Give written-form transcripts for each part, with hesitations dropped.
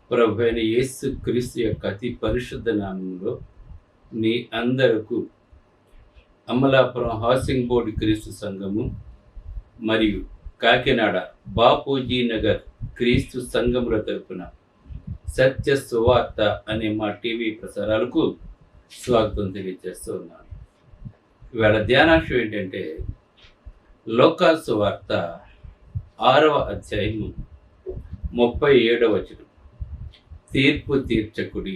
ప్రభువైన యేసు క్రీస్తు యొక్క అతి పరిశుద్ధ నామంలో మీ అందరకు అమలాపురం హౌసింగ్ బోర్డు క్రీస్తు సంఘము మరియు కాకినాడ బాపూజీ నగర్ క్రీస్తు సంఘముల తరపున సత్య సువార్త అనే మా టీవీ ప్రసారాలకు స్వాగతం తెలియజేస్తూ ఉన్నాను. ఇవాళ ధ్యానాంశం ఏంటంటే లోకా సువార్త 6వ అధ్యాయము 37వ వచనం, తీర్పు తీర్చకుడి.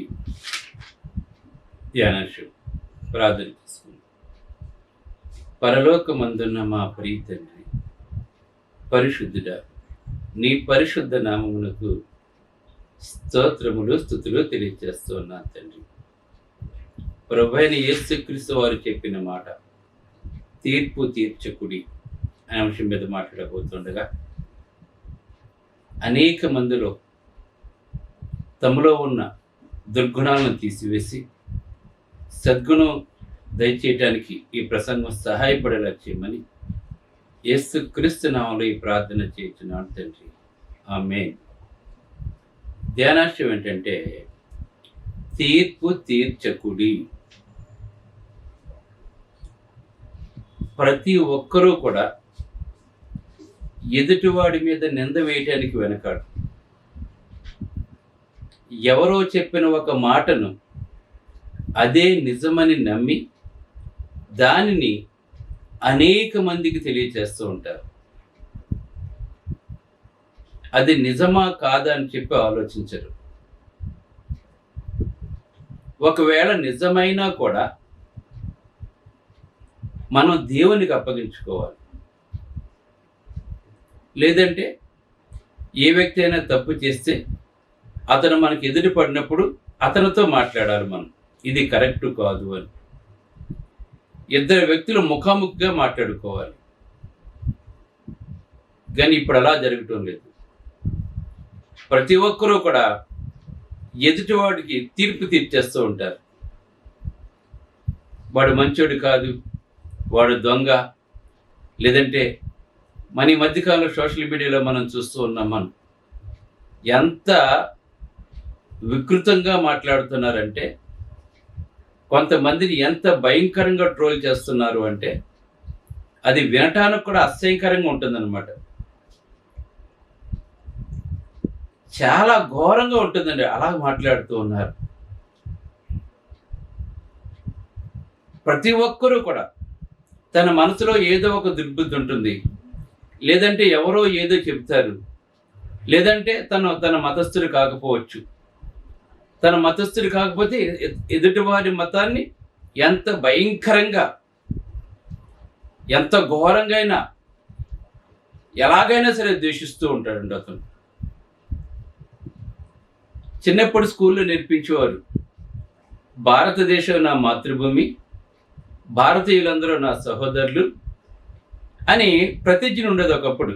ధ్యానాంశం ప్రార్థన చేసుకుందాం. పరలోకమందున్న మా ప్రియ తండ్రి, పరిశుద్ధుడా, నీ పరిశుద్ధ నామమునకు స్తోత్రములు స్తుతులు తెలియజేస్తూ ఉన్నాను తండ్రి. ప్రభువైన యేసుక్రీస్తు వారు చెప్పిన మాట తీర్పు తీర్చకుడి అనే అంశం మీద మాట్లాడబోతుండగా అనేక మందిలో తమలో ఉన్న దుర్గుణాలను తీసివేసి సద్గుణం దయచేయటానికి ఈ ప్రసంగం సహాయపడేలా చేయమని యేసుక్రీస్తు నామములో ఈ ప్రార్థన చేస్తున్నాను తండ్రి, ఆమేన్. ధ్యానాంశం ఏంటంటే తీర్పు తీర్చకుడి. ప్రతి ఒక్కరూ కూడా ఎదుటివాడి మీద నింద వేయటానికి వెనకాడు. ఎవరో చెప్పిన ఒక మాటను అదే నిజమని నమ్మి దానిని అనేక మందికి తెలియజేస్తూ ఉంటారు. అది నిజమా కాదా అని చెప్పి ఆలోచించరు. ఒకవేళ నిజమైనా కూడా మనం దేవునికి అప్పగించుకోవాలి. లేదంటే ఏ వ్యక్తి అయినా తప్పు చేస్తే అతను మనకి ఎదురు పడినప్పుడు అతనితో మాట్లాడాలి మనం, ఇది కరెక్ట్ కాదు అని. ఇద్దరు వ్యక్తులు ముఖాముఖిగా మాట్లాడుకోవాలి. కానీ ఇప్పుడు అలా జరగటం లేదు. ప్రతి ఒక్కరూ కూడా ఎదుటివాడికి తీర్పు తీర్చేస్తూ ఉంటారు. వాడు మంచోడు కాదు, వాడు దొంగ. లేదంటే మన ఈ మధ్యకాలంలో సోషల్ మీడియాలో మనం చూస్తూ ఉన్నాం, మనం ఎంత వికృతంగా మాట్లాడుతున్నారంటే, కొంతమందిని ఎంత భయంకరంగా ట్రోల్ చేస్తున్నారు అంటే అది వినటానికి కూడా అసహ్యకరంగా ఉంటుందన్నమాట. చాలా ఘోరంగా ఉంటుందండి అలా మాట్లాడుతూ ఉన్నారు. ప్రతి ఒక్కరూ కూడా తన మనసులో ఏదో ఒక దుర్బుద్ధి ఉంటుంది. లేదంటే ఎవరో ఏదో చెప్తారు. లేదంటే తన మతస్థుడు కాకపోవచ్చు. తన మతస్థుడు కాకపోతే ఎదుటివారి మతాన్ని ఎంత భయంకరంగా, ఎంత ఘోరంగా అయినా, ఎలాగైనా సరే ద్వేషిస్తూ ఉంటాడండి అతను. చిన్నప్పుడు స్కూల్లో నేర్పించేవారు, భారతదేశం నా మాతృభూమి, భారతీయులందరూ నా సహోదరులు అని ప్రతిజ్ఞ ఉండేది ఒకప్పుడు.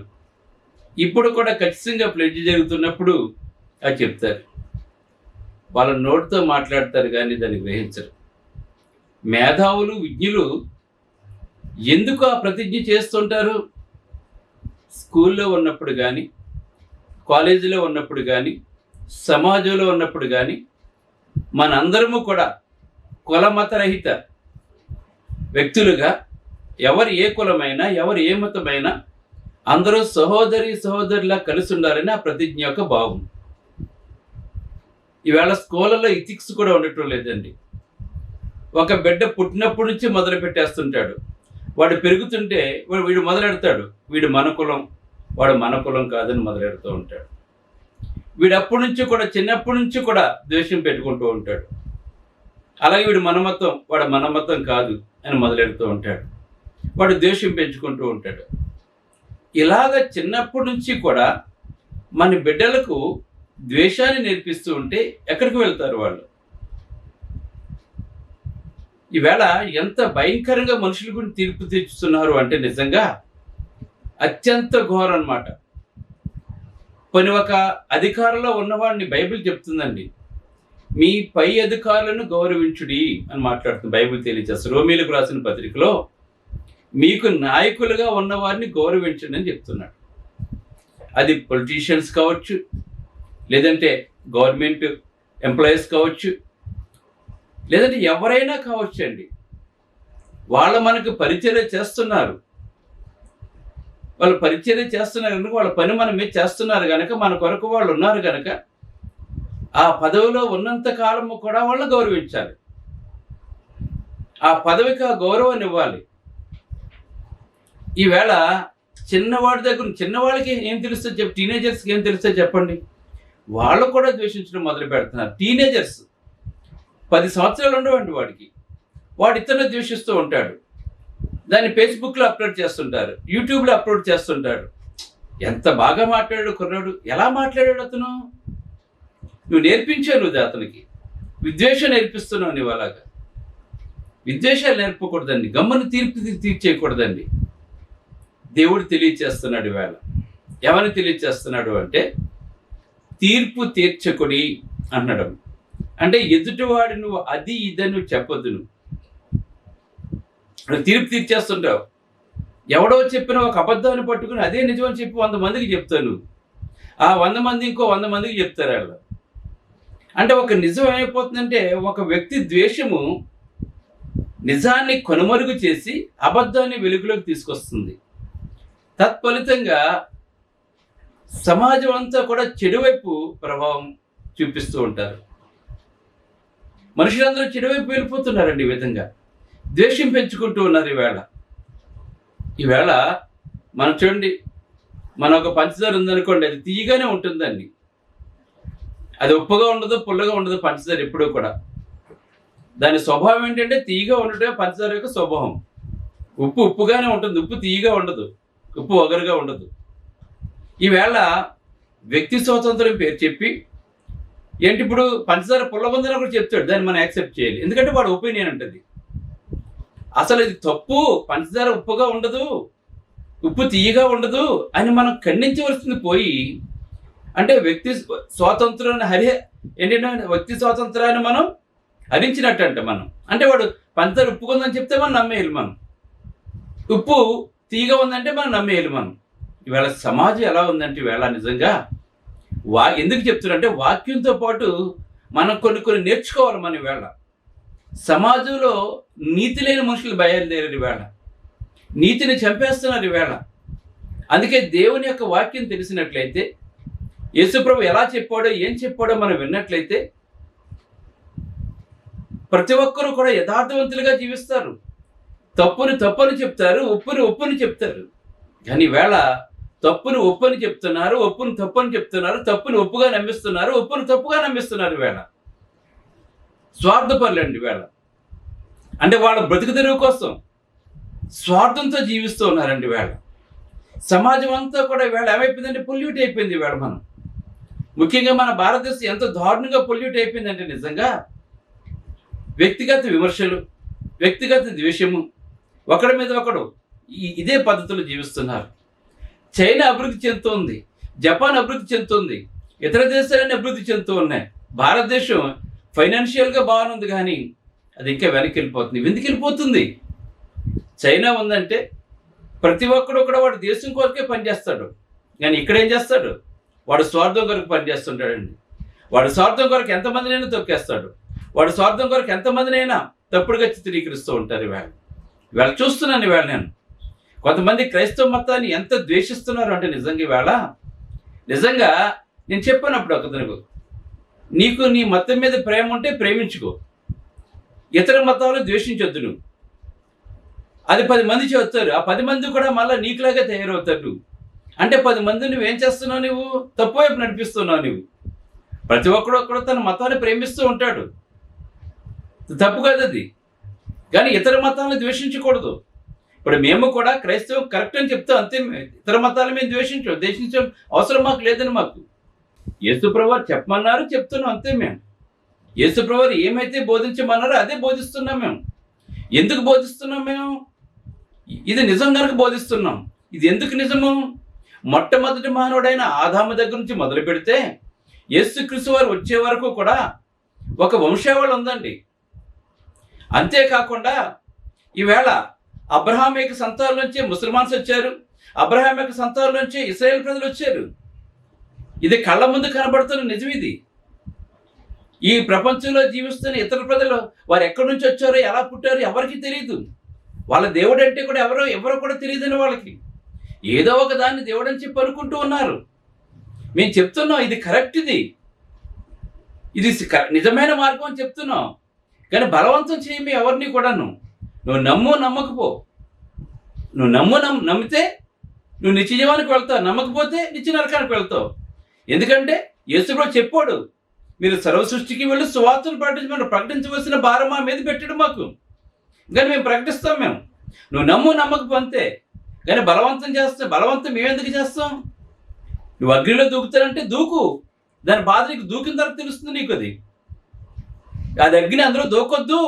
ఇప్పుడు కూడా ఖచ్చితంగా ప్లెడ్జ్ జరుగుతున్నప్పుడు అది చెప్తారు. వాళ్ళ నోటితో మాట్లాడతారు కానీ దాన్ని గ్రహించరు. మేధావులు, విజ్ఞులు ఎందుకు ఆ ప్రతిజ్ఞ చేస్తుంటారు? స్కూల్లో ఉన్నప్పుడు కానీ, కాలేజీలో ఉన్నప్పుడు కానీ, సమాజంలో ఉన్నప్పుడు కానీ మనందరము కూడా కులమతరహిత వ్యక్తులుగా, ఎవరు ఏ కులమైనా, ఎవరు ఏ మతమైనా అందరూ సహోదరులా కలిసి ఉండాలని ఆ ప్రతిజ్ఞ యొక్క భావం. ఈవేళ స్కూళ్ళలో ఇథిక్స్ కూడా ఉండటం లేదండి. ఒక బిడ్డ పుట్టినప్పటి నుంచి మొదలు పెట్టేస్తుంటాడు. వాడు పెరుగుతుంటే వీడు మొదలెడతాడు, వీడు మన కులం, వాడు మన కులం కాదని మొదలెడుతూ ఉంటాడు. వీడు అప్పటి నుంచి కూడా, చిన్నప్పటి నుంచి కూడా ద్వేషం పెట్టుకుంటూ ఉంటాడు. అలాగే వీడు మన మతం, వాడు మన మతం కాదు అని మొదలెడుతూ ఉంటాడు. వాడు ద్వేషం పెంచుకుంటూ ఉంటాడు. ఇలాగ చిన్నప్పటి నుంచి కూడా మన బిడ్డలకు ద్వేషాన్ని నేర్పిస్తూ ఉంటే ఎక్కడికి వెళ్తారు వాళ్ళు? ఈవేళ ఎంత భయంకరంగా మనుషుల గురించి తీర్పు తీర్చుతున్నారు అంటే నిజంగా అత్యంత ఘోరం అన్నమాట. కొన్ని ఒక అధికారంలో ఉన్నవాడిని బైబిల్ చెప్తుందండి, మీ పై అధికారులను గౌరవించుడి అని మాట్లాడుతుంది బైబిల్ తెలియజేస్తుంది. రోమీలకు రాసిన పత్రికలో మీకు నాయకులుగా ఉన్నవారిని గౌరవించండి అని చెప్తున్నాడు. అది పొలిటీషియన్స్ కావచ్చు, లేదంటే గవర్నమెంట్ ఎంప్లాయీస్ కావచ్చు, లేదంటే ఎవరైనా కావచ్చు అండి. వాళ్ళు మనకు పరిచర్య చేస్తున్నారు. వాళ్ళు పరిచర్య చేస్తున్నారు కనుక, వాళ్ళ పని మన మీద చేస్తున్నారు కనుక, మన కొరకు వాళ్ళు ఉన్నారు కనుక, ఆ పదవిలో ఉన్నంత కాలము కూడా వాళ్ళని గౌరవించాలి. ఆ పదవికి ఆ గౌరవాన్ని ఇవ్వాలి. ఈవేళ చిన్నవాళ్ళకి ఏం తెలుస్తుంది టీనేజర్స్కి ఏం తెలుస్తుంది చెప్పండి? వాళ్ళు కూడా ద్వేషించడం మొదలు పెడుతున్నారు. టీనేజర్స్ 10 సంవత్సరాలు ఉండవండి వాడికి. వాడు ఇతరులను ద్వేషిస్తూ ఉంటాడు. దాన్ని ఫేస్బుక్లో అప్లోడ్ చేస్తుంటారు, యూట్యూబ్లో అప్లోడ్ చేస్తుంటాడు. ఎంత బాగా మాట్లాడాడు కుర్రాడు! ఎలా మాట్లాడాడు అతను? నువ్వు నేర్పించావు, నువ్వు అతనికి విద్వేషం నేర్పిస్తున్నావు. నువ్వు అలాగా విద్వేషాలు నేర్పకూడదండి. గమ్మును తీర్చేయకూడదండి. దేవుడు తెలియచేస్తున్నాడు ఈవేళ. ఎవరిని తెలియచేస్తున్నాడు అంటే, తీర్పు తీర్చకుడి అన్నాడు. అంటే ఎదుటివాడు నువ్వు అది ఇదని చెప్పొద్దు. నువ్వు తీర్పు తీర్చేస్తుంటావు. ఎవడో చెప్పిన ఒక అబద్ధాన్ని పట్టుకుని అదే నిజం అని చెప్పి 100 మందికి చెప్తావు. నువ్వు ఆ 100 మంది ఇంకో 100 మందికి చెప్తారు వాళ్ళు. అంటే ఒక నిజం ఏమైపోతుందంటే, ఒక వ్యక్తి ద్వేషము నిజాన్ని కనుమరుగు చేసి అబద్ధాన్ని వెలుగులోకి తీసుకొస్తుంది. తత్ఫలితంగా సమాజం అంతా కూడా చెడువైపు ప్రభావం చూపిస్తూ ఉంటారు. మనుషులందరూ చెడువైపు వెళ్ళిపోతున్నారండి. ఈ విధంగా ద్వేషం పెంచుకుంటూ ఉన్నారు. ఈవేళ మనం చూడండి, మన ఒక పంచదార ఉందనుకోండి, అది తీయగానే ఉంటుందండి. అది ఉప్పుగా ఉండదు, పుల్లగా ఉండదు. పంచదార ఎప్పుడూ కూడా దాని స్వభావం ఏంటంటే తీయగా ఉండటమే పంచదార యొక్క స్వభావం. ఉప్పు ఉప్పుగానే ఉంటుంది, ఉప్పు తీయగా ఉండదు, ఉప్పు ఒగరుగా ఉండదు. ఈవేళ వ్యక్తి స్వాతంత్రం పేరు చెప్పి ఏంటి, ఇప్పుడు పంచదార పుల్లగుందని కూడా చెప్తాడు, దాన్ని మనం యాక్సెప్ట్ చేయాలి. ఎందుకంటే వాడు ఒపీనియన్ అంటది. అసలు ఇది తప్పు, పంచదార ఉప్పుగా ఉండదు, ఉప్పు తీయగా ఉండదు అని మనం ఖండించవలసింది పోయి, అంటే వ్యక్తి స్వాతంత్రాన్ని ఏంటంటే వ్యక్తి స్వాతంత్రాన్ని మనం హరించినట్టు అంట మనం. అంటే వాడు పంచదార ఉప్పుకుందని చెప్తే మనం నమ్మేయాలి, మనం ఉప్పు తీయగా ఉందంటే మనం నమ్మేయాలి మనం. ఈవేళ సమాజం ఎలా ఉందంటే, ఈవేళ నిజంగా ఎందుకు చెప్తున్నారంటే, వాక్యంతో పాటు మనం కొన్ని నేర్చుకోవాలి. మనం ఈవేళ సమాజంలో నీతి లేని మనుషులు బయలుదేరారు. ఈవేళ నీతిని చంపేస్తున్నారు ఈవేళ. అందుకే దేవుని యొక్క వాక్యం తెలిసినట్లయితే, యేసుప్రభు ఎలా చెప్పాడో ఏం చెప్పాడో మనం విన్నట్లయితే, ప్రతి ఒక్కరూ కూడా యథార్థవంతులుగా జీవిస్తారు. తప్పుని చెప్తారు, ఒప్పుని చెప్తారు. కానీ ఈవేళ తప్పుని ఒప్పని చెప్తున్నారు, ఒప్పుని తప్పని చెప్తున్నారు, తప్పుని ఒప్పుగా నమ్మిస్తున్నారు, ఒప్పుని తప్పుగా నమ్మిస్తున్నారు. ఈవేళ స్వార్థపరులండి. ఈవేళ అంటే వాళ్ళ బ్రతుకు తెరువు కోసం స్వార్థంతో జీవిస్తూ ఉన్నారండి. ఈవేళ సమాజం అంతా కూడా ఈవేళ ఏమైపోయిందంటే పొల్యూట్ అయిపోయింది. ఈవేళ మనం ముఖ్యంగా మన భారతదేశం ఎంత దారుణంగా పొల్యూట్ అయిపోయిందంటే, నిజంగా వ్యక్తిగత విమర్శలు, వ్యక్తిగత ద్వేషము, ఒకడి మీద ఒకడు ఇదే పద్ధతిలో జీవిస్తున్నారు. చైనా అభివృద్ధి చెందుతోంది, జపాన్ అభివృద్ధి చెందుతుంది, ఇతర దేశాలన్నీ అభివృద్ధి చెందుతూ ఉన్నాయి. భారతదేశం ఫైనాన్షియల్గా బాగుంది, కానీ అది ఇంకా వెనక్కి వెళ్ళిపోతుంది. ఎందుకు వెళ్ళిపోతుంది? చైనా ఉందంటే ప్రతి ఒక్కడు కూడా వాడు దేశం కొరకే పనిచేస్తాడు, కానీ ఇక్కడ ఏం చేస్తాడు? వాడు స్వార్థం కొరకు పనిచేస్తుంటాడండి. వాడు స్వార్థం కొరకు ఎంతమందినైనా తొక్కేస్తాడు. వాడు స్వార్థం కొరకు ఎంతమందినైనా తప్పుడుగా చిత్రీకరిస్తూ ఉంటారు. ఇవాళ చూస్తున్నాను. ఇవాళ నేను కొంతమంది క్రైస్తవ మతాన్ని ఎంత ద్వేషిస్తున్నారు అంటే, నిజంగా నేను చెప్పాను అప్పుడు ఒకతనికి, నీకు నీ మతం మీద ప్రేమ ఉంటే ప్రేమించుకో, ఇతర మతాలను ద్వేషించొద్దు. నువ్వు అది 10 మంది చెప్తారు, ఆ 10 మంది కూడా మళ్ళీ నీకులాగా తయారవుతారు. అంటే 10 మంది నువ్వేం చేస్తున్నావు? నువ్వు తప్పు వైపు నడిపిస్తున్నావు. నువ్వు ప్రతి ఒక్కడు తన మతాన్ని ప్రేమిస్తూ ఉంటాడు, తప్పు కాదు అది. కానీ ఇతర మతాలను ద్వేషించకూడదు. ఇప్పుడు మేము కూడా క్రైస్తవం కరెక్ట్ అని చెప్తాం అంతే. ఇతర మతాలు మేము ద్వేషించడం అవసరం మాకు లేదని మాకు యేసుప్రభు చెప్పమన్నారు, చెప్తున్నాం అంతే. మేము యేసుప్రభు ఏమైతే బోధించమన్నారో అదే బోధిస్తున్నాం. మేము ఎందుకు బోధిస్తున్నాం? మేము ఇది నిజం కనుక బోధిస్తున్నాం. ఇది ఎందుకు నిజము? మొట్టమొదటి మానవుడైన ఆదాము దగ్గర నుంచి మొదలు పెడితే యేసుక్రీస్తు వారు వచ్చే వరకు కూడా ఒక వంశావళి ఉందండి. అంతేకాకుండా ఈవేళ అబ్రహాం యొక్క సంతానం నుంచి ముస్లిమాన్స్ వచ్చారు, అబ్రహాం యొక్క సంతానం నుంచి ఇశ్రాయేల్ ప్రజలు వచ్చారు. ఇది కళ్ళ ముందు కనబడుతున్న నిజం. ఇది ఈ ప్రపంచంలో జీవిస్తున్న ఇతర ప్రజలు వారు ఎక్కడి నుంచి వచ్చారో, ఎలా పుట్టారో ఎవరికి తెలియదు. వాళ్ళ దేవుడు అంటే కూడా ఎవరో కూడా తెలియదని వాళ్ళకి. ఏదో ఒక దాన్ని దేవుడు అని చెప్పి అనుకుంటూ ఉన్నారు. మేము చెప్తున్నాం ఇది కరెక్ట్, ఇది నిజమైన మార్గం అని చెప్తున్నాం. కానీ బలవంతం చేయమి ఎవరిని కూడాను. నువ్వు నమ్మకపో. నువ్వు నమ్మితే నువ్వు నిత్య జీవానికి వెళ్తావు, నమ్మకపోతే నిత్య నరకానికి వెళ్తావు. ఎందుకంటే యేసుప్రభువు చెప్పాడు, మీరు సర్వ సృష్టికి వెళ్ళి సువార్తను ప్రకటించవలసిన భారం మా మీద పెట్టాడు మాకు. కానీ మేము ప్రకటిస్తాం. నువ్వు నమ్మకపోతే. కానీ బలవంతం మేము ఎందుకు చేస్తాం? నువ్వు అగ్నిలో దూకుతానంటే దూకు, దాని బాధ నీకు దూకిన తర్వాత తెలుస్తుంది నీకు. అది అగ్ని అందులో దూకొద్దు,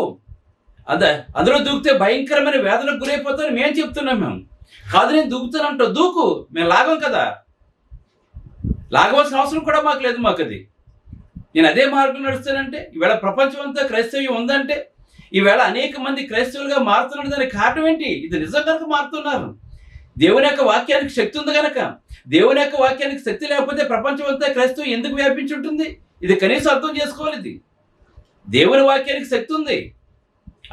అందులో దూకితే భయంకరమైన వేదనకు గురైపోతామని మేము చెప్తున్నాం. కాదు నేను దూకుతానంటావు, దూకు, మేము లాగం కదా, లాగవలసిన అవసరం కూడా మాకు లేదు. అది నేను అదే మార్గం నడుస్తానంటే, ఈవేళ ప్రపంచం అంతా క్రైస్తవ్యం ఉందంటే, ఈవేళ అనేక మంది క్రైస్తవులుగా మారుతున్నారు. దానికి కారణం ఏంటి? ఇది నిజం కనుక మారుతున్నారు. దేవుని యొక్క వాక్యానికి శక్తి ఉంది కనుక. దేవుని యొక్క వాక్యానికి శక్తి లేకపోతే ప్రపంచం అంతా క్రైస్తవం ఎందుకు వ్యాపించి ఉంటుంది? ఇది కనీసం అర్థం చేసుకోవాలి. ఇది దేవుని వాక్యానికి శక్తి ఉంది,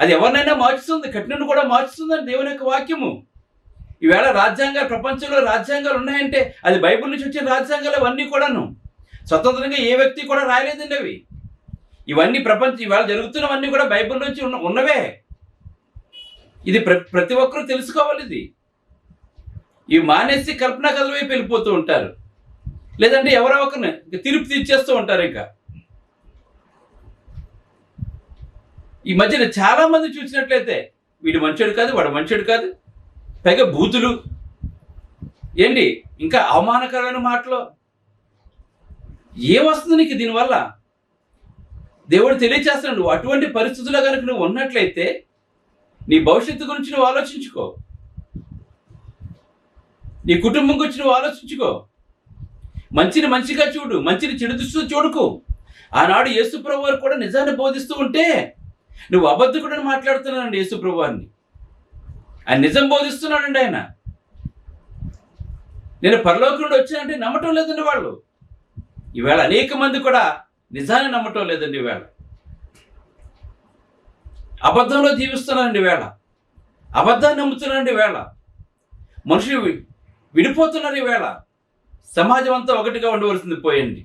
అది ఎవరినైనా మార్చుతుంది, కఠినను కూడా మార్చుతుందని దేవుని యొక్క వాక్యము. ఈవేళ ప్రపంచంలో రాజ్యాంగాలు ఉన్నాయంటే అది బైబిల్ నుంచి వచ్చిన రాజ్యాంగాలు. అవన్నీ కూడాను స్వతంత్రంగా ఏ వ్యక్తి కూడా రాయలేదండి. ఇవన్నీ ఈవేళ జరుగుతున్నవన్నీ కూడా బైబిల్ నుంచి ఉన్నవే. ఇది ప్రతి ఒక్కరూ తెలుసుకోవాలి. ఇవి మానేసి కల్పనా కథల వైపు వెళ్ళిపోతూ ఉంటారు, లేదంటే ఎవరో ఒకరిని తీర్పు తీర్చేస్తూ ఉంటారు. ఇంకా ఈ మధ్యన చాలా మంది చూసినట్లయితే వీడు మంచోడు కాదు, వాడు మంచోడు కాదు, పైగా బూతులు ఏంటి, ఇంకా అవమానకరమైన మాటలు. ఏమొస్తుంది నీకు దీనివల్ల? దేవుడు తెలియచేస్తున్నాడు, నువ్వు అటువంటి పరిస్థితుల్లో కనుక నువ్వు ఉన్నట్లయితే నీ భవిష్యత్తు గురించి నువ్వు ఆలోచించుకో, నీ కుటుంబం గురించి నువ్వు ఆలోచించుకో. మంచిని మంచిగా చూడు, మంచిని చెడు దృష్టితో చూడకు. ఆనాడు యేసుప్రభువు వారు కూడా నిజాన్ని బోధిస్తూ ఉంటే నువ్వు అబద్ధకుడని మాట్లాడుతున్నానండి. యేసుప్రభువు వారిని ఆయన నిజం బోధిస్తున్నాడండి. ఆయన నేను పరలోకం నుండి వచ్చానంటే నమ్మటం లేదండి వాళ్ళు. ఈవేళ అనేక మంది కూడా నిజాన్ని నమ్మటం లేదండి. ఈవేళ అబద్ధంలో జీవిస్తున్నారండి. ఈవేళ అబద్ధాన్ని నమ్ముతున్నారండి. ఈవేళ మనుషులు విడిపోతున్నారు. ఈవేళ సమాజం అంతా ఒకటిగా ఉండవలసింది పోయింది.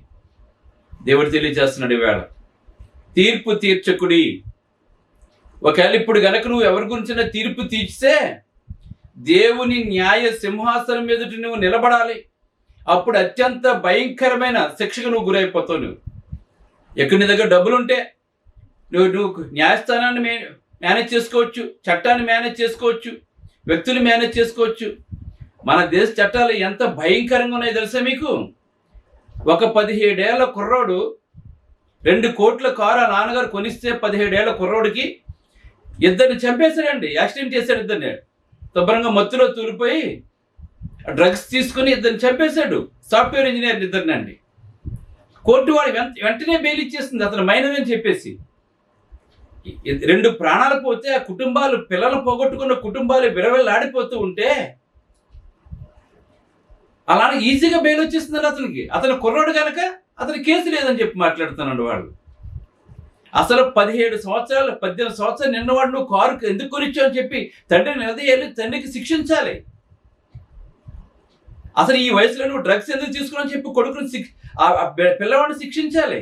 దేవుడు తెలియజేస్తున్నాడు, ఈవేళ తీర్పు తీర్చకుడి. ఒకవేళ ఇప్పుడు గనక నువ్వు ఎవరి గురించిన తీర్పు తీర్చితే దేవుని న్యాయ సింహాసనం ఎదుట నువ్వు నిలబడాలి. అప్పుడు అత్యంత భయంకరమైన శిక్షకు నువ్వు గురైపోతావు. నువ్వు ఎక్కడి నీ దగ్గర డబ్బులుంటే నువ్వు న్యాయస్థానాన్ని మేనేజ్ చేసుకోవచ్చు, చట్టాన్ని మేనేజ్ చేసుకోవచ్చు, వ్యక్తులు మేనేజ్ చేసుకోవచ్చు. మన దేశ చట్టాలు ఎంత భయంకరంగా ఉన్నాయో తెలుసా మీకు? ఒక 17 ఏళ్ల కుర్రోడు 2 కోట్ల కారు ఆ నాన్నగారు కొనిస్తే 17 ఏళ్ల కుర్రోడికి ఇద్దరిని చంపేశాడండి. యాక్సిడెంట్ చేశాడు. ఇద్దరిని శుభ్రంగా మత్తులో తూలిపోయి డ్రగ్స్ తీసుకుని ఇద్దరిని చంపేశాడు. సాఫ్ట్వేర్ ఇంజనీర్ ఇద్దరిని అండి. కోర్టు వాడు వెంటనే బెయిల్ ఇచ్చేస్తుంది అతను మైనర్ అని చెప్పేసి. 2 ప్రాణాలు పోతే ఆ కుటుంబాలు, పిల్లలు పోగొట్టుకున్న కుటుంబాలు విరవెల్లాడిపోతూ ఉంటే అలానే ఈజీగా బెయిల్ వచ్చేస్తుందండి అతనికి. అతను కుర్రోడు కనుక అతని కేసు లేదని చెప్పి మాట్లాడుతున్నాడు వాళ్ళు. అసలు 17 సంవత్సరాలు 18 సంవత్సరాలు నిన్నవాడు నువ్వు కారు ఎందుకు కొనిచ్చావు అని చెప్పి తండ్రిని నిలదీయాలి, తండ్రికి శిక్షించాలి. అసలు ఈ వయసులో నువ్వు డ్రగ్స్ ఎందుకు తీసుకున్నావు చెప్పి కొడుకుని పిల్లవాడిని శిక్షించాలి.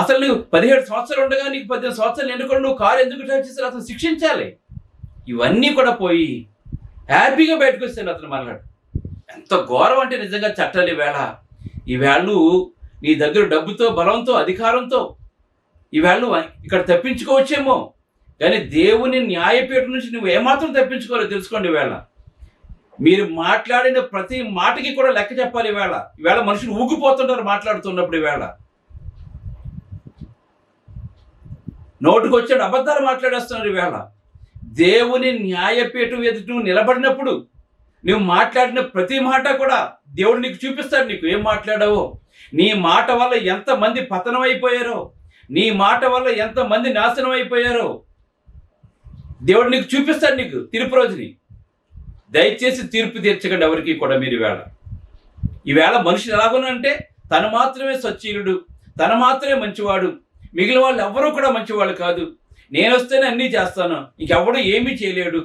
అసలు నువ్వు 17 సంవత్సరాలు ఉండగా నీకు 18 సంవత్సరాలు నిండుకొని నువ్వు కారు ఎందుకు డ్రైవ్ చేస్తావు అతను శిక్షించాలి. ఇవన్నీ కూడా పోయి హ్యాపీగా బయటకు వస్తాను అతను మాట్లాడు. ఎంత ఘోరం అంటే నిజంగా చట్టాలు ఈవేళ నువ్వు నీ దగ్గర డబ్బుతో, బలంతో, అధికారంతో ఈవేళ నువ్వు ఇక్కడ తప్పించుకోవచ్చేమో, కానీ దేవుని న్యాయపీఠం నుంచి నువ్వు ఏమాత్రం తప్పించుకోవాలో తెలుసుకోండి. ఈవేళ మీరు మాట్లాడిన ప్రతి మాటకి కూడా లెక్క చెప్పాలి. ఈవేళ మనుషులు ఊగిపోతుంటారు మాట్లాడుతున్నప్పుడు. ఈవేళ నోటుకు వచ్చాడు అబద్ధాలు మాట్లాడేస్తున్నారు. ఈవేళ దేవుని న్యాయపీఠం ఎదుట నువ్వు నిలబడినప్పుడు నువ్వు మాట్లాడిన ప్రతి మాట కూడా దేవుడు నీకు చూపిస్తాడు. నీకు ఏం మాట్లాడావో, నీ మాట వల్ల ఎంతమంది పతనం అయిపోయారో, నీ మాట వల్ల ఎంతమంది నాశనం అయిపోయారో దేవుడు నీకు చూపిస్తాడు. నీకు తీర్పు రోజుని దయచేసి తీర్పు తీర్చకండి ఎవరికి కూడా. మీరు ఈవేళ మనుషులు ఎలాగునంటే తను మాత్రమే సచ్చీలుడు, తన మాత్రమే మంచివాడు, మిగిలిన వాళ్ళు ఎవరూ కూడా మంచివాళ్ళు కాదు, నేను వస్తేనే అన్నీ చేస్తాను, ఇంకెవడూ ఏమీ చేయలేడు,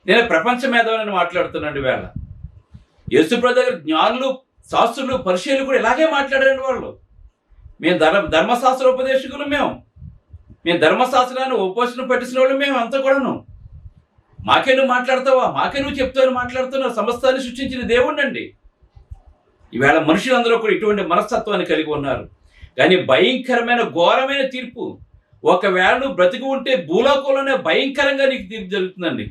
నేను ప్రపంచ మేధావిని మాట్లాడుతున్నాడు వేళ. యేసుప్రభు దగ్గర జ్ఞానులు, శాస్త్రులు, పరిశీలు కూడా ఇలాగే మాట్లాడారండి వాళ్ళు. మేము ధర్మశాస్త్ర ఉపదేశకులు, మేము ధర్మశాస్త్రాన్ని ఉపదేశం పెట్టిన వాళ్ళు మేము అంతా కూడాను. మాకే నువ్వు మాట్లాడతావా, మాకే నువ్వు చెప్తావు మాట్లాడుతున్నావు, సమస్తాన్ని సృష్టించిన దేవుణ్ణి అండి. ఈవేళ మనుషులందరూ కూడా ఇటువంటి మనస్తత్వాన్ని కలిగి ఉన్నారు. కానీ భయంకరమైన ఘోరమైన తీర్పు ఒకవేళ నువ్వు బ్రతికి ఉంటే భూలోకంలోనే భయంకరంగా నీకు తీర్పు జరుగుతుందండి,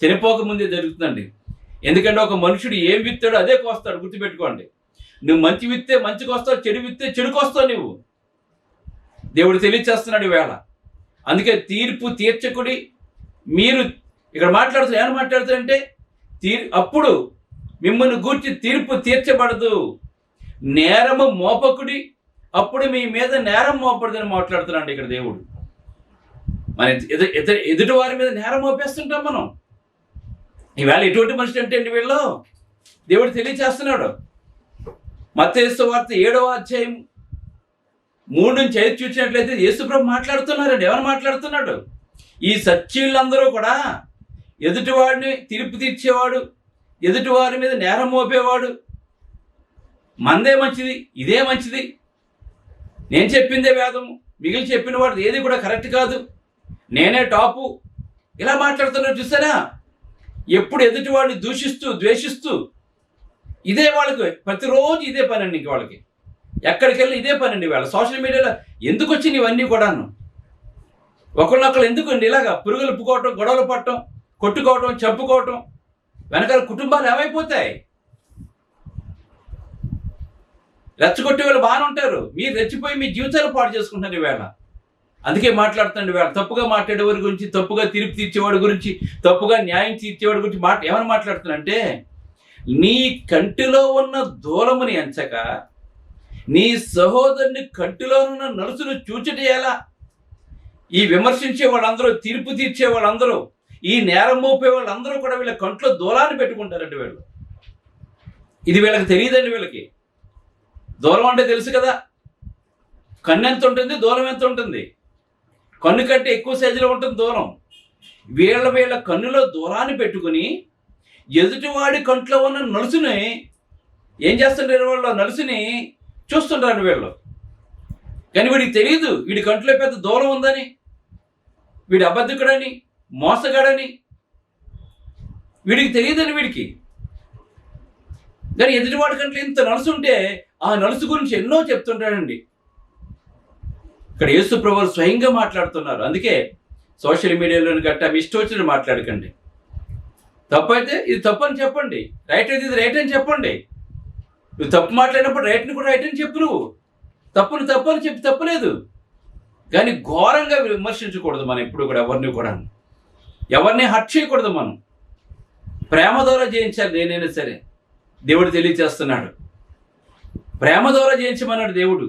చనిపోకముందే జరుగుతుందండి. ఎందుకంటే ఒక మనుషుడు ఏం విత్తాడో అదే కోస్తాడు, గుర్తుపెట్టుకోండి. నువ్వు మంచి విత్తే మంచికి వస్తావు, చెడు విత్తే చెడుకు వస్తావు నువ్వు. దేవుడు తెలియచేస్తున్నాడు ఈవేళ. అందుకే తీర్పు తీర్చకుడి. మీరు ఇక్కడ మాట్లాడుతూ ఏమని మాట్లాడుతారంటే అప్పుడు మిమ్మల్ని గూర్చి తీర్పు తీర్చబడదు, నేరము మోపకుడి, అప్పుడు మీ మీద నేరం మోపడదని మాట్లాడుతున్నాడు ఇక్కడ దేవుడు. మన ఎదుటి వారి మీద నేరం మోపేస్తుంటాం మనం. ఈవేళ ఎటువంటి మనుషులు అంటే అండి వీళ్ళు దేవుడు తెలియచేస్తున్నాడు. మత్తయి సువార్త 7వ అధ్యాయం 3 నుంచి 5 చూసినట్లయితే యేసుప్రభు మాట్లాడుతున్నారండి. ఎవరు మాట్లాడుతున్నాడు? ఈ సత్యులందరూ కూడా ఎదుటివాడిని తీర్పు తీర్చేవాడు, ఎదుటివారి మీద నేరం మోపేవాడు, మందే మంచిది, ఇదే మంచిది, నేను చెప్పిందే వేదము, మిగిలి చెప్పిన వాడు ఏది కూడా కరెక్ట్ కాదు, నేనే టాపు, ఇలా మాట్లాడుతున్నారు చూసారా? ఎప్పుడు ఎదుటివాడిని దూషిస్తూ ద్వేషిస్తూ, ఇదే వాళ్ళకి ప్రతిరోజు ఇదే పని అండి. ఇంక వాళ్ళకి ఎక్కడికి వెళ్ళి ఇదే పని అండి. వాళ్ళ సోషల్ మీడియాలో ఎందుకు వచ్చింది ఇవన్నీ కూడాను? ఒకళ్ళొకళ్ళు ఎందుకు అండి ఇలాగా పురుగులు పుకోవటం, గొడవలు పట్టడం, కొట్టుకోవటం, చంపుకోవటం, వెనకాల కుటుంబాలు ఏమైపోతాయి? రెచ్చగొట్టే వాళ్ళు బాగానే ఉంటారు, మీరు రెచ్చిపోయి మీ జీవితాలు పాడు చేసుకుంటున్నారు ఈవేళ. అందుకే మాట్లాడుతుంది వేళ. తప్పుగా మాట్లాడేవాడి గురించి, తప్పుగా తీర్పు తీర్చేవాడి గురించి, తప్పుగా న్యాయం తీర్చేవాడి గురించి ఏమని మాట్లాడుతున్నానంటే, నీ కంటిలో ఉన్న దూలముని ఎంచక నీ సహోదరుని కంటిలో ఉన్న నలుసును చూచుట ఎలా? ఈ విమర్శించే వాళ్ళందరూ, తీర్పు తీర్చే వాళ్ళందరూ, ఈ నేరం మోపే వాళ్ళందరూ కూడా వీళ్ళ కంట్లో దూలాన్ని పెట్టుకుంటారండి వీళ్ళు. ఇది వీళ్ళకి తెలియదండి. వీళ్ళకి దూలం అంటే తెలుసు కదా, కన్ను ఎంత ఉంటుంది, దూలం ఎంత ఉంటుంది. కన్ను కంటే ఎక్కువ సైజులో ఉంటుంది దూలం. వీళ్ళ కన్నులో దూలాన్ని పెట్టుకుని ఎదుటివాడి కంట్లో ఉన్న నలుసుని ఏం చేస్తుంటారు? వాళ్ళు నలుసుని చూస్తుంటారు వీళ్ళు. కానీ వీడికి తెలియదు వీడి కంట్లో పెద్ద దూలం ఉందని, వీడి అబద్ధకుడని, మోసగాడని వీడికి తెలియదని వీడికి. కానీ ఎదుటివాడి కంట్లో ఇంత నలుసు ఉంటే ఆ నలుసు గురించి ఎన్నో చెప్తుంటాడండి. ఇక్కడ యేసు ప్రభువు స్వయంగా మాట్లాడుతున్నారు. అందుకే సోషల్ మీడియాలోని గట్టా మీ ఇష్టం వచ్చినట్టు మాట్లాడకండి. తప్పు అయితే ఇది తప్పు అని చెప్పండి, రైట్ అయితే ఇది రైట్ అని చెప్పండి. నువ్వు తప్పు మాట్లాడినప్పుడు రైట్ని కూడా రైట్ అని చెప్పు. నువ్వు తప్పుని తప్పు అని చెప్పి తప్పలేదు. కానీ ఘోరంగా విమర్శించకూడదు మనం ఎప్పుడు కూడా. ఎవరిని హర్ట్ చేయకూడదు మనం. ప్రేమ ద్వారా జయించాలి నేనైనా సరే. దేవుడు తెలియచేస్తున్నాడు, ప్రేమ ద్వారా జయించమన్నాడు దేవుడు.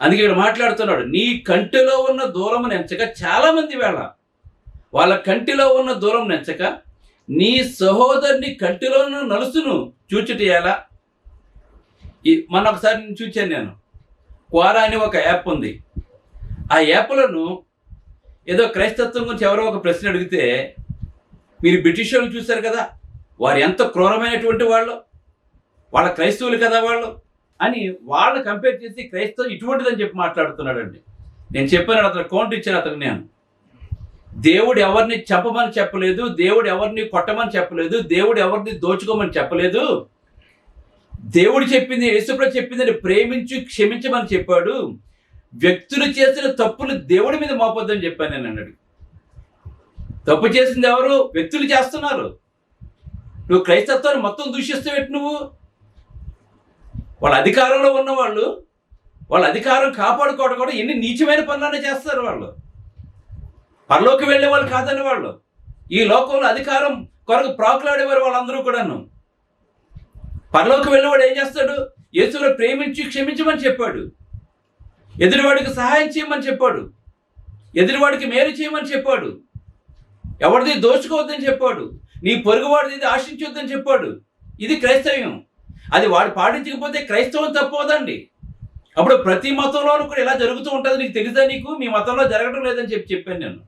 అందుకే ఇక్కడ మాట్లాడుతున్నాడు, నీ కంటిలో ఉన్న దూరము నెంచక, చాలామంది వేళ వాళ్ళ కంటిలో ఉన్న దూరం నెంచక నీ సహోదరుని కంటిలో ఉన్న నలుసును చూచుట ఎలా? మొన్న ఒకసారి చూచాను నేను. క్వారా అని ఒక యాప్ ఉంది. ఆ యాప్లను ఏదో క్రైస్తత్వం గురించి ఎవరో ఒక ప్రశ్న అడిగితే, మీరు బ్రిటిష్ వాళ్ళు చూశారు కదా, వారు ఎంత క్రూరమైనటువంటి వాళ్ళు, వాళ్ళ క్రైస్తవులు కదా వాళ్ళు అని వాళ్ళని కంపేర్ చేసి క్రైస్తవం ఇటువంటిదని చెప్పి మాట్లాడుతున్నాడండి. నేను చెప్పాను, అతను కౌంట్ ఇచ్చాను అతను. నేను దేవుడు ఎవరిని చంపమని చెప్పలేదు, దేవుడు ఎవరిని కొట్టమని చెప్పలేదు, దేవుడు ఎవరిని దోచుకోమని చెప్పలేదు. దేవుడు చెప్పింది, యేసుప్రభు చెప్పింది ప్రేమించి క్షమించమని చెప్పాడు. వ్యక్తులు చేసిన తప్పులు దేవుడి మీద మోపొద్దని చెప్పాను నేను అన్నాడు. తప్పు చేసింది ఎవరు? వ్యక్తులు చేస్తున్నారు. నువ్వు క్రైస్తత్వాన్ని మొత్తం దూషిస్తావు. నువ్వు వాళ్ళ అధికారంలో ఉన్నవాళ్ళు వాళ్ళ అధికారం కాపాడుకోవడం కూడా ఎన్ని నీచమైన పనులనే చేస్తారు. వాళ్ళు పరలోకి వెళ్ళే వాళ్ళు కాదని వాళ్ళు ఈ లోకంలో అధికారం కొరకు ప్రాకులాడేవారు వాళ్ళందరూ కూడాను. పరలోకి వెళ్ళేవాడు ఏం చేస్తాడు? యేసును ప్రేమించి క్షమించమని చెప్పాడు, ఎదుటివాడికి సహాయం చేయమని చెప్పాడు, ఎదుటివాడికి మేలు చేయమని చెప్పాడు, ఎవరిది దోచుకోవద్దని చెప్పాడు, నీ పొరుగువాడిది ఆశించొద్దని చెప్పాడు. ఇది క్రైస్తవ్యం. అది వాడు పాటించకపోతే క్రైస్తవం తప్పవదండి. అప్పుడు ప్రతి మతంలోనూ కూడా ఇలా జరుగుతూ ఉంటుంది. నీకు తెలుసా? నీకు మీ మతంలో జరగడం లేదని చెప్పాను నేను.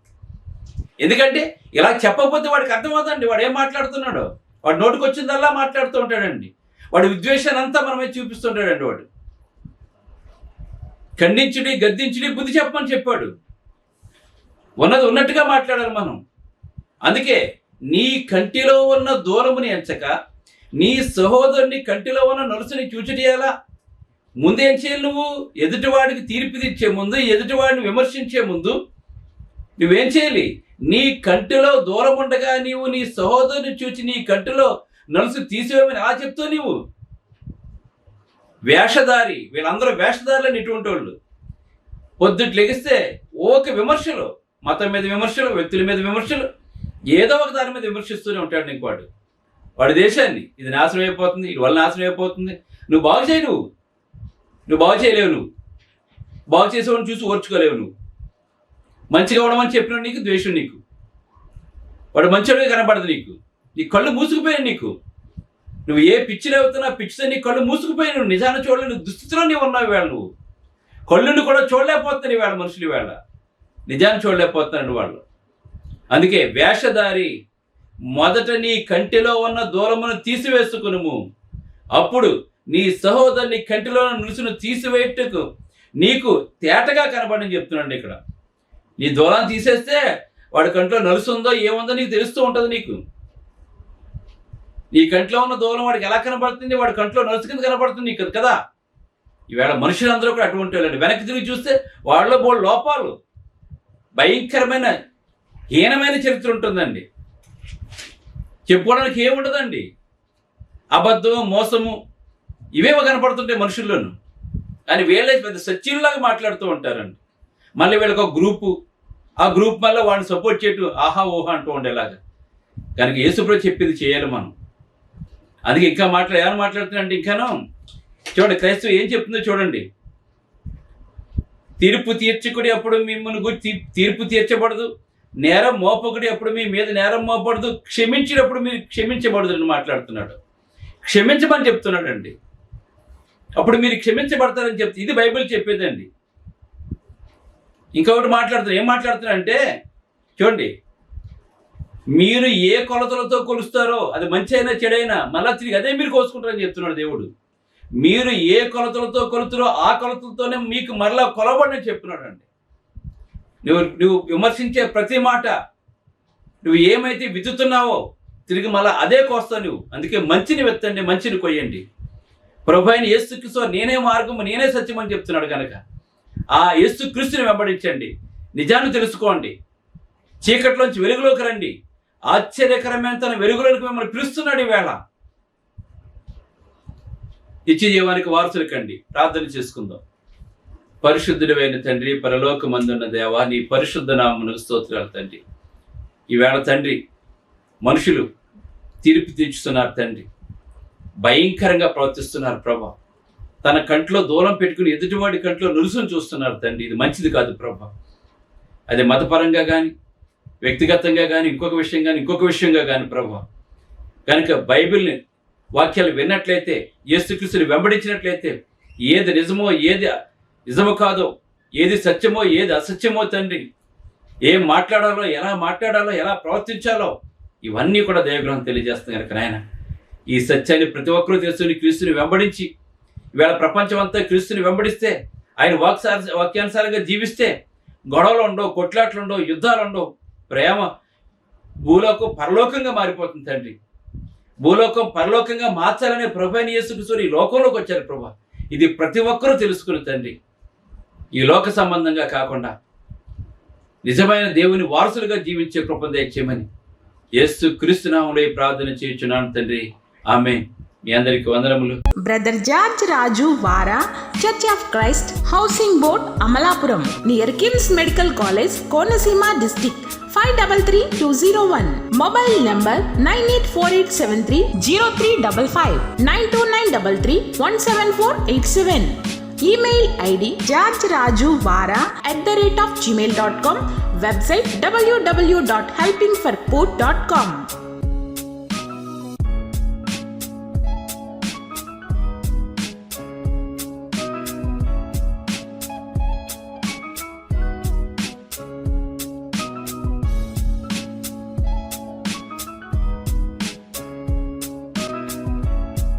ఎందుకంటే ఇలా చెప్పకపోతే వాడికి అర్థమవుతుందండి వాడు ఏం మాట్లాడుతున్నాడో. వాడు నోటికి వచ్చిందల్లా మాట్లాడుతూ ఉంటాడండి. వాడి విద్వేషాన్ని అంతా మనమే చూపిస్తుంటాడండి. వాడు ఖండించుడి, గద్దించుడి, బుద్ధి చెప్పమని చెప్పాడు. ఉన్నది ఉన్నట్టుగా మాట్లాడాలి మనం. అందుకే నీ కంటిలో ఉన్న దూరముని ఎంచక నీ సహోదరుని కంటిలో ఉన్న నలుసుని చూచుటేలా. ముందేం చేయాలి? నువ్వు ఎదుటివాడికి తీర్పు తెచ్చే ముందు, ఎదుటివాడిని విమర్శించే ముందు నువ్వేం చేయాలి? నీ కంటిలో దూరం ఉండగా నీవు నీ సహోదరుని చూచి నీ కంటిలో నలుసు తీసివేయమని ఆ చెప్తూ నీవు వేషధారి. వీళ్ళందరూ వేషధారులని ఇటువంటి వాళ్ళు. పొద్దుట లెగిస్తే ఓకే విమర్శలు, మతం మీద విమర్శలు, వ్యక్తుల మీద విమర్శలు, ఏదో ఒక దాని మీద విమర్శిస్తూనే ఉంటాడు. నీకు వాడి దేశాన్ని ఇది నాశనం అయిపోతుంది, ఇది వల్ల నాశనం అయిపోతుంది, నువ్వు బాగు చేయి, నువ్వు బాగు చేయలేవు, నువ్వు బాగు చేసేవాడిని చూసి ఓర్చుకోలేవు, నువ్వు మంచిగా ఉండమని చెప్పిన నీకు ద్వేషం, నీకు వాడు మంచిగా కనపడదు, నీ కళ్ళు మూసుకుపోయాయి. నువ్వు ఏ పిచ్చిలో అవుతున్నా పిచ్చితో నీ కళ్ళు మూసుకుపోయి నువ్వు నిజాన్ని చూడలేవు. నువ్వు దుస్థితిలో నీవు ఉన్నావు వేళ. నువ్వు కళ్ళుని కూడా చూడలేకపోతున్నావు ఈవేళ. మనుషులు ఈవేళ నిజాన్ని చూడలేకపోతున్నాడు వాళ్ళు. అందుకే వేషధారి, మొదట నీ కంటిలో ఉన్న దూరమును తీసివేసుకునుము, అప్పుడు నీ సహోదరుని కంటిలో నులుసును తీసివేయటకు నీకు తేటగా కనబడని చెప్తున్నాడు ఇక్కడ. నీ దూరాన్ని తీసేస్తే వాడి కంట్లో నలుసు ఉందో ఏముందో నీకు తెలుస్తూ ఉంటుంది. నీ కంట్లో ఉన్న దూరం వాడికి ఎలా కనబడుతుంది? వాడి కంట్లో నలుసు కింద కనబడుతుంది నీకు కదా. ఈవేళ మనుషులందరూ కూడా అటువంటి వాళ్ళండి. వెనక్కి తిరిగి చూస్తే వాళ్ళలో బోల్డ్ లోపాలు, భయంకరమైన హీనమైన చరిత్ర ఉంటుందండి. చెప్పుకోవడానికి ఏముండదండి. అబద్ధము, మోసము ఇవే కనపడుతుంటాయి మనుషుల్లోనూ. కానీ వీళ్ళే పెద్ద సత్యుల్లాగా మాట్లాడుతూ ఉంటారండి. మళ్ళీ వీళ్ళకి ఒక గ్రూపు, ఆ గ్రూప్ మళ్ళీ వాడిని సపోర్ట్ చేయటం ఆహా ఊహా అంటూ ఉండేలాగా. కనుక యేసుప్రభు చెప్పింది చేయాలి మనం. అందుకే ఇంకా ఏమైనా మాట్లాడుతున్నాంటే ఇంకాను చూడండి, క్రైస్తవం ఏం చెప్తుందో చూడండి. తీర్పు తీర్చుకుడి అప్పుడు మిమ్మల్ని గురించి తీర్పు తీర్చబడదు, నేరం మోపకుడి అప్పుడు మీ మీద నేరం మోపడదు, క్షమించినప్పుడు మీరు క్షమించబడదు అని మాట్లాడుతున్నాడు. క్షమించమని చెప్తున్నాడండి. అప్పుడు మీరు క్షమించబడతారని చెప్తే ఇది బైబిల్ చెప్పేదండి. ఇంకొకటి ఏం మాట్లాడుతున్నారంటే చూడండి, మీరు ఏ కొలతలతో కొలుస్తారో అది మంచి అయినా చెడైనా మళ్ళా తిరిగి అదే మీరు కోసుకుంటారని చెప్తున్నాడు దేవుడు. మీరు ఏ కొలతలతో కొలుతారో ఆ కొలతలతోనే మీకు మరలా కొలబడని చెప్తున్నాడు అండి. నువ్వు విమర్శించే ప్రతి మాట, నువ్వు ఏమైతే విత్తుతున్నావో తిరిగి మళ్ళీ అదే కోస్తావు నువ్వు. అందుకే మంచిని వెత్తండి, మంచిని కొయ్యండి. ప్రభు అయిన యేసుక్రీస్తు నేనే మార్గము నేనే సత్యం అని చెప్తున్నాడు కనుక ఆ యేసుక్రీస్తుని వెంబడించండి, నిజాన్ని తెలుసుకోండి, చీకట్లోంచి వెలుగులోకి రండి. ఆశ్చర్యకరమైన తన వెలుగులోకి మిమ్మల్ని పిలుస్తున్నాడు ఈవేళ. నిత్య జీవానికి వారసులు కండి. ప్రార్థన చేసుకుందాం. పరిశుద్ధుడైన తండ్రి, పరలోకమందున్న దేవా, నీ పరిశుద్ధ నామమునకు స్తోత్రాలు తండ్రి. ఈవేళ తండ్రి మనుషులు తీర్పు తీర్చుతున్నారు తండ్రి, భయంకరంగా ప్రవర్తిస్తున్నారు ప్రభా. తన కంట్లో దూరం పెట్టుకుని ఎదుటివాడి కంట్లో నులుసును చూస్తున్నారు తండ్రి. ఇది మంచిది కాదు ప్రభా. అది మతపరంగా కానీ, వ్యక్తిగతంగా కానీ, ఇంకొక విషయంగా కానీ ప్రభా. కనుక బైబిల్ని వాక్యాలు విన్నట్లయితే, యేసుక్రీస్తుని వెంబడించినట్లయితే ఏది నిజమో ఏది నిజమో కాదో, ఏది సత్యమో ఏది అసత్యమో తండ్రి, ఏం మాట్లాడాలో, ఎలా ప్రవర్తించాలో ఇవన్నీ కూడా దైవగ్రహం తెలియజేస్తుంది కనుక నాయన ఈ సత్యాన్ని ప్రతి ఒక్కరూ తెలుసుకుని క్రీస్తుని వెంబడించి ఈవేళ ప్రపంచం అంతా క్రీస్తుని వెంబడిస్తే, ఆయన వాక్యానుసారంగా జీవిస్తే గొడవలు ఉండవు, కొట్లాట్లు ఉండవు, యుద్ధాలు ఉండవు. ప్రేమ భూలోకం పరలోకంగా మారిపోతుంది తండ్రి. భూలోకం పరలోకంగా మార్చాలనే ప్రభు అయిన యేసుక్రీస్తు ఈ లోకంలోకి వచ్చారు ప్రభా. ఇది ప్రతి ఒక్కరూ తెలుసుకుని తండ్రి, ఈ లోక సంబంధంగా కాకుండా నిజమైన దేవుని వారసులుగా జీవించే కృపను దయచేయమని యేసుక్రీస్తు నామములో ప్రార్థన చేయుచున్నాను తండ్రి. ఆమేన్. మీ అందరికి వందనములు. బ్రదర్ జార్జ్ రాజు వారా, church of Christ, housing board, Amalapuram, near KIMS medical college, Konaseema district, 538201. Mobile number 9848730355, 92933174174. Email ID georgerajuvara@gmail.com. Website www.helpingforpoor.com.